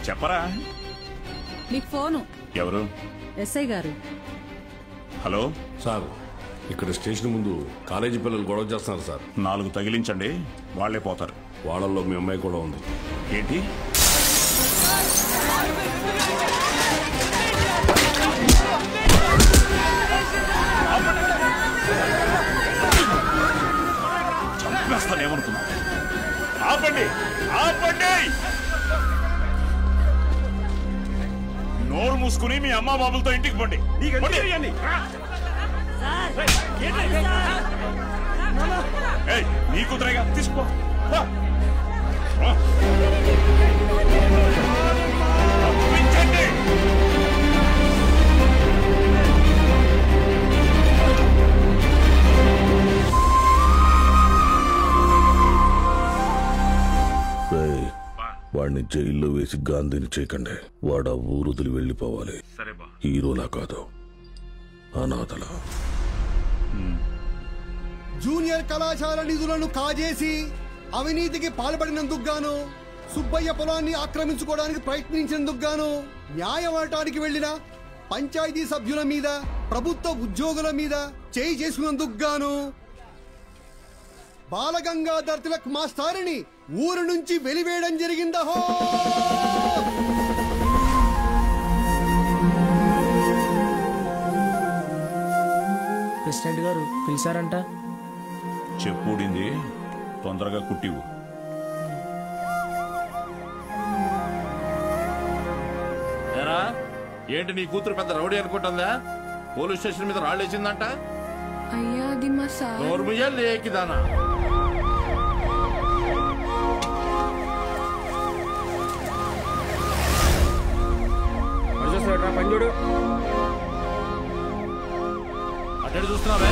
చెప్పరా? నీకు ఫోను. ఎవరు? ఎస్ఐ గారు. హలో సార్, ఇక్కడ స్టేషన్ ముందు కాలేజీ పిల్లలు గొడవ చేస్తున్నారు సార్. 4 తగిలించండి, వాళ్లే పోతారు. వాళ్ళల్లో మీ అమ్మాయి కూడా ఉంది. ఏంటి? చంపేస్తానేమనుకున్నా? ఆపండి, ఆపండి! నోరు మూసుకుని మీ అమ్మా బాబులతో ఇంటికి పండి. నీ కూతురేగా, తీసుకో. వాడిని జైల్లో వేసి గాంధీని చేయకండి. వాడు ఆ ఊరుదులు వెళ్ళిపోవాలి. హీరోలా కాదు, అనాథలా. జూనియర్ కళాశాల నిధులను కాజేసి అవినీతికి పాల్పడినందుకు గాను, సుబ్బయ్య పొలాన్ని ఆక్రమించుకోవడానికి ప్రయత్నించినందుకు గాను, న్యాయవాటానికి వెళ్లిన పంచాయతీ సభ్యుల మీద, ప్రభుత్వ ఉద్యోగుల మీద చేయి చేసుకున్నందుకు గాను బాలగంగాధర్ తిలక్ మాస్టారిని ఊరు నుంచి వెలివేయడం జరిగిందహో. ప్రెసిడెంట్ గారు పిలిచారంట. చెప్పుడింది, తొందరగా కుట్టివు. ఏంటి నీ కూతురు పెద్ద రౌడీ అనుకుంటుందా? పోలీస్ స్టేషన్ మీద రాళ్ళేసిందంట. అయ్యా అది మా సార్. నోర్ముయ్యాలి ఏకిదానా? పంజుడు అటు చూస్తున్నావే?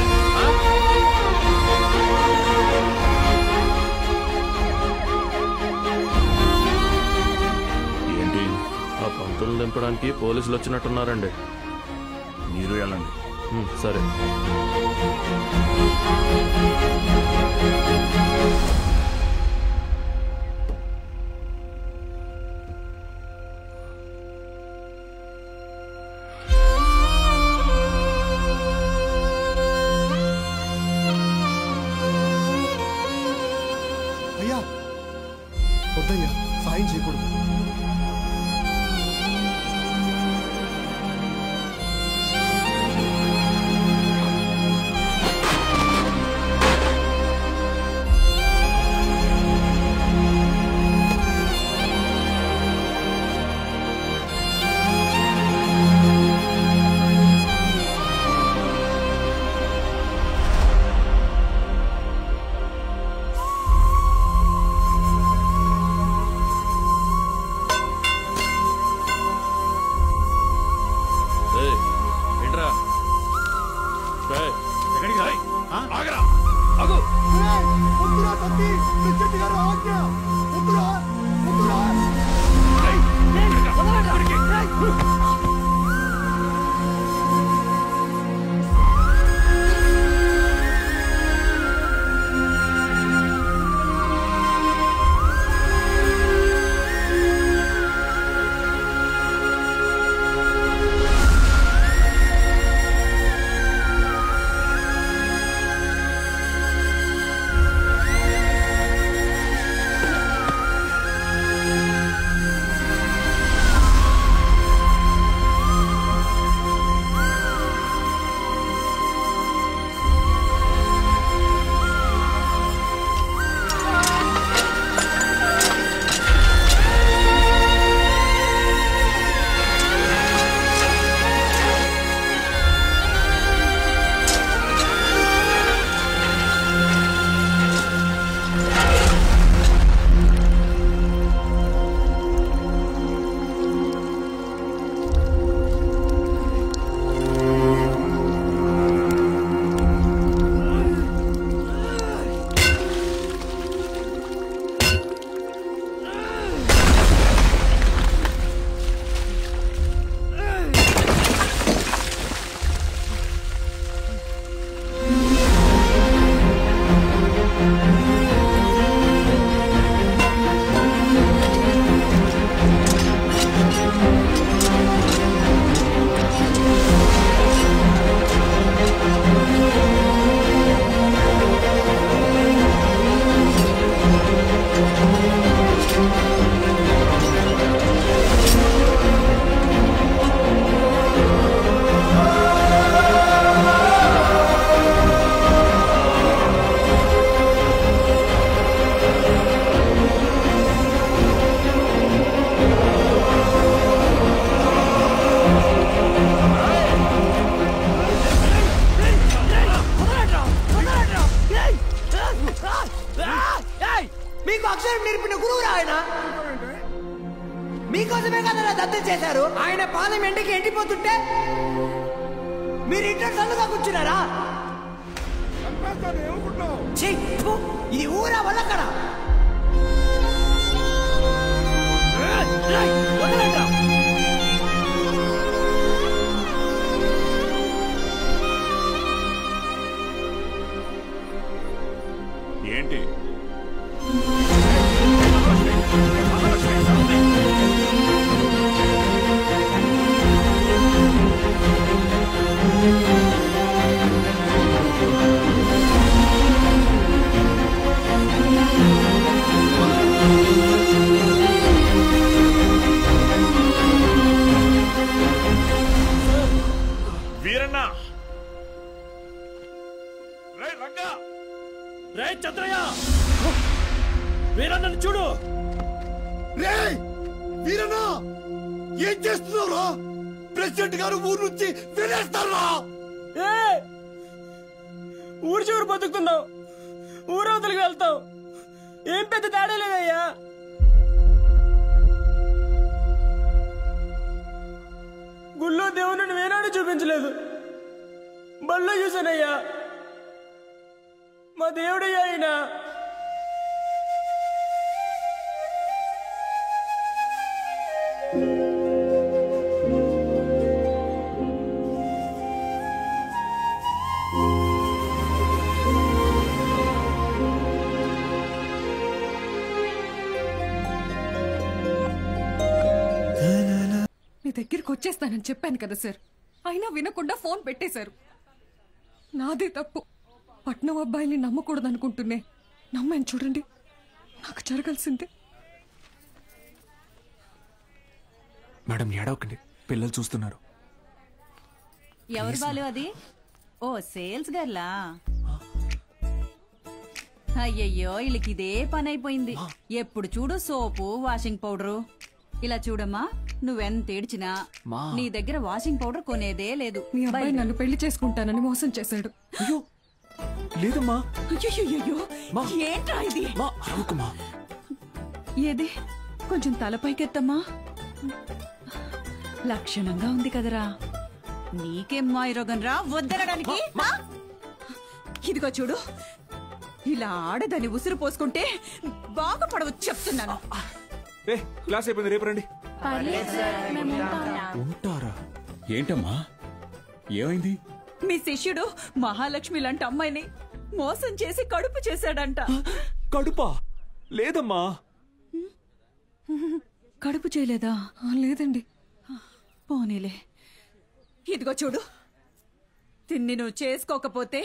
ఏంటి? ఆ పంతులు దింపడానికి పోలీసులు వచ్చినట్టున్నారండి. మీరు వెళ్ళండి. సరే. అయ్యా వద్దయ్యా, సాయం చేయకూడదు. మీకోసమే కదా దత్తత చేశారు. ఆయన పాదం ఎండకి ఎండిపోతుంటే మీరు ఇంట్లో చల్లగా కూర్చున్నారా? ఇది ఊరా వల్లక్కడ ఏంటి? వీరన్న, రే రంగా, రే చంద్రయ్య, వీరన్నను చూడు. రే వీరన్నా, ఏం చేస్తున్నావురా? ప్రెసిడెంట్ గారు ఊరు నుంచి వెళ్ళేస్తారా? ఊరు చివరి బతుకుతున్నావు, ఊరవతలికి వెళ్తావు. ఏం పెద్ద తేడా లేదయ్యా. గుళ్ళో దేవుని వేనాడు చూపించలేదు, బళ్ళో చూసానయ్యా. మా దేవుడయ్యా ఆయన. మీ దగ్గరికి వచ్చేస్తానని చెప్పాను కదా సార్, అయినా వినకుండా ఫోన్ పెట్టేశారు. నాదే తప్పు. పట్నం అబ్బాయిని నమ్మకూడదు అనుకుంటున్నే నమ్మాను. చూడండి, నాకు జరగాల్సిందే. మేడం ఏడవకండి, పిల్లలు చూస్తున్నారు. ఎవరు బాలు అది? ఓ సేల్స్ గర్లా. అయ్యయ్యో, వీళ్ళకి ఇదే పని అయిపోయింది. ఎప్పుడు చూడు సోపు, వాషింగ్ పౌడరు. ఇలా చూడమ్మా, నువ్వెంత ఏడ్చినా నీ దగ్గర వాషింగ్ పౌడర్ కొనేదే లేదు. మీ అబ్బాయి నన్ను పెళ్లి చేసుకుంటానని మోసం చేశాడు. అయ్యో లేదమ్మా. అయ్యో, ఏంట్రా ఇది? ఏది కొంచెం తలపైకెత్తమ్మా. లక్షణంగా ఉంది కదరా. నీకేం మాయరోగం రా వద్దనడానికి? ఇదిగో చూడు, ఇలా ఆడదని ఉసురు పోసుకుంటే బాగుపడవచ్చు చెప్తున్నాను. క్లాస్ అయిపోయింది, రేపు రండి. ఉంటారా? ఏంటమ్మా, ఏమైంది? మీ శిష్యుడు మహాలక్ష్మి లాంటి అమ్మాయిని మోసం చేసి కడుపు చేశాడంట. కడుపా? లేదమ్మా. కడుపు చేయలేదా? లేదండి. పోనీలే. ఇదిగో చూడు, తిన్ని నువ్వు చేసుకోకపోతే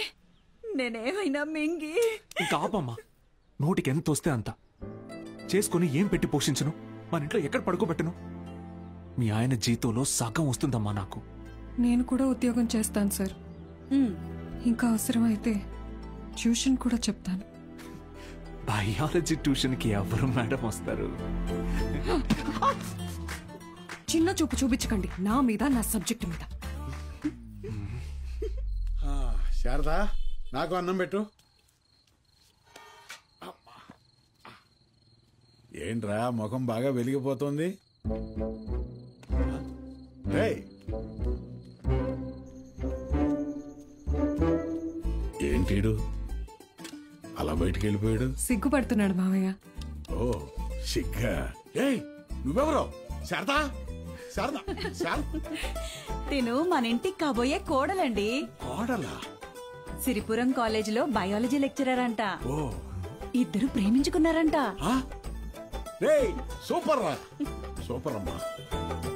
నేనేమైనా మింగి. ఇంకా ఆపమ్మా, నోటికి ఎంత వస్తే అంత చేసుకుని ఏం పెట్టి పోషించను? మన ఇంట్లో ఎక్కడ పడుకోబెట్టను? మీ ఆయన జీతంలో సగం వస్తుందమ్మా నాకు. నేను కూడా ఉద్యోగం చేస్తాను సార్. ఇంకా అవసరమైతే ట్యూషన్ కూడా చెప్తాను. బయాలజీ ట్యూషన్ కి ఎవరు మేడం వస్తారు? చిన్న చూపు చూపించకండి నా మీద, నా సబ్జెక్ట్ మీద. శారదా, నాకు అన్నం పెట్టు. ఏంట్రా ముఖం బాగా వెలిగిపోతుంది? ఏంటీడు అలా బయటికి వెళ్ళిపోయాడు? సిగ్గుపడుతున్నాడు మావయ్య. ఓ సిగ్గా? ఏయ్ నువ్వెవరో? శారదా, శారదా, తిను మన ఇంటికి కాబోయే కోడలండి. కోడలా? సిరిపురం కాలేజీలో బయాలజీ లెక్చరర్ అంట. ఇద్దరు ప్రేమించుకున్నారంట. సూపర్ రా, సూపర్ అమ్మా.